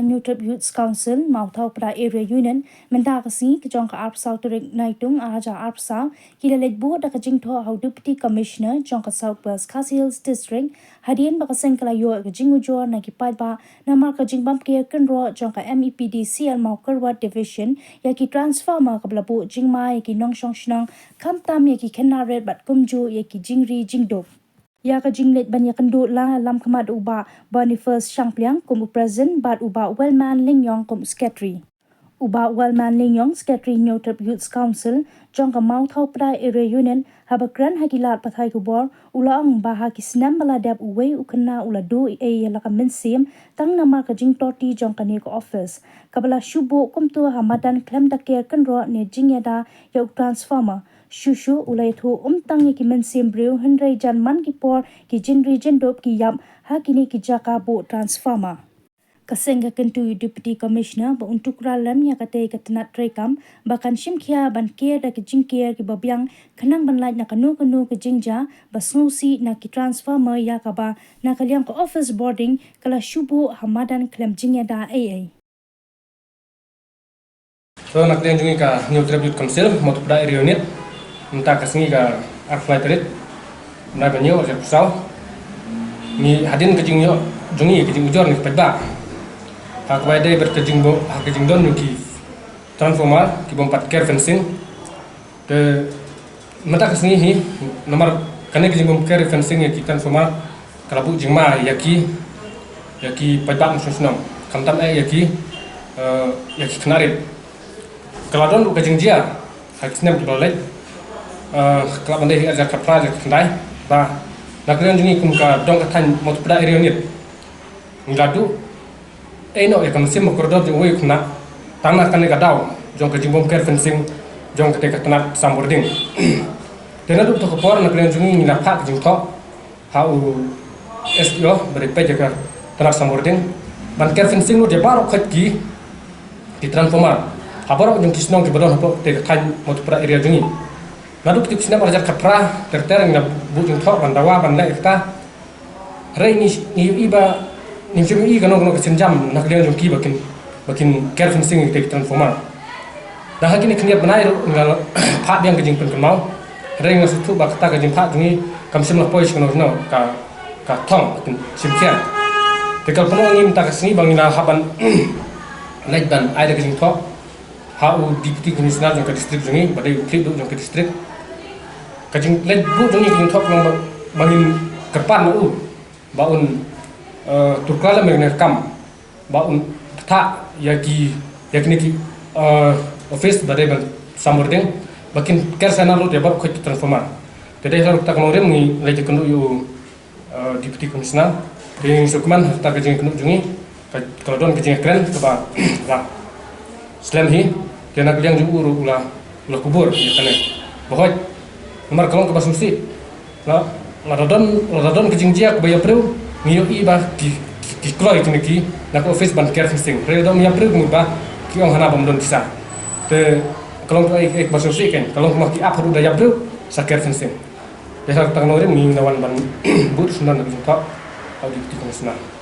New Trip Youth Council mau thau pra area union menta kasi kejong ka Arpsau turik naitung aja Arpsau kilalet bu da kajing tho how deputy commissioner jong ka South West Khasi Hills district hadian bakaseng kala yo kajing ujor na kipat ba namar kajing bam ke kenro jong ka MEPD CL mau kerwa division ya ki transfer ma kabla bu jingma ya ki nong shong shnong kamtam ya ki kenaret bat kumju ya ki jingri jingdok ya ka jinglet ban ya kendu la lam khamat uba Boniface Shangpliang kum present bat uba Wellman Lingyong kum secretary uba Wellman Lingyong secretary New Trip Youth Council jong ka mau thau pra area union habakran hakilat pathai kubor ulaang baha kisnam baladap uwe ukna uladu e yala ka mensim tang namar ka jing toti jong ka ne ko office kabala shubo kum tu hamadan klem da care kanro ne jingyada ya transformer Shushu ulai thu tang ki mensim breu henry janman ki por ki jinri jendop ki yam ha kini ki jaka bo transformer kasenga kentu deputy commissioner ba untuk ralam ya kate katnat rekam bakan shimkhia ban care da ki jingkier ki babyang khanang banlai na kanu ki jingja basnusi na ki transformer ya kaba na kalyang ko office boarding kala shubu hamadan klem jingya da aa so naklian jungi ka New Trip Youth Council motupda area unit minta kasih ke arfly terit, nak banyu orang pusau, ni hadin kejing yo, jungi kejing ujor ni pedba, hak bayar berkejing bo, hak kejing don ki transformer, ki bompat care fencing, ke minta kasih ni nomor kena kejing bom care fencing ya ki transformer, kalau bu jingma ya ki pedba musuh senang, kamtam yaki kenarit, kalau don kejing dia, hak senam beroleh. Kelab bandai aja kapra aja kendai ba naklian jungi kum ka dong katan motupda area unit ngadu eno ya kamsim makordor jung we kuna tanah kan ga daw jong ka jimbom care fencing jong ka te tanat sambording tena du to kopor naklian jungi ngina pak jing tho hau SDO beri pe jaga tanat sambording ban care fencing no de baro khatki di transformer habaro jong kisnong di bodon hapo te katan motupda area jungi Lalu kita sini belajar kapra tertereng na bujung thok bandawa bandai kita rei ni iba ni cumi kan orang kesenjam nak lihat jungki bakin care fencing kita transformer dah lagi ni kena benar ngal pak yang kejing pen kemau rei ngas tu bak ta kejing pak jungi kamsim lah pois kan orang ka thong bakin simkian tekal penuh ni minta kesini bangina haban naik dan ada kejing thok hau deputy commissioner jong ka district jungi badai klip du jong ka district kajing led bu jungi kajing thok nang bangin kerpan u baun turkala mengenai kam baun tha yaki ki office badai ban samurdeng bakin ker sana lu debat khoi transformer tedai harus tak ngorem ni lagi kenu yu deputy commissioner dengan sukuman tak kajing kenu jungi kalau don kajing keren coba lah selain hi kena kalian juga ulah kubur ya kan bahwa nomor kalong kebasusi la radon kejing dia kebaya preu ngiyo iba ki kloi kini ki nak office ban care fencing reo dom ya preu ngubah ki ong hana bamdon disa te kalong ek basusi kan kalong mak ki apa udah ya preu sa care fencing desa tangan orang ni nawan ban but sunan nak jumpa audit di komisioner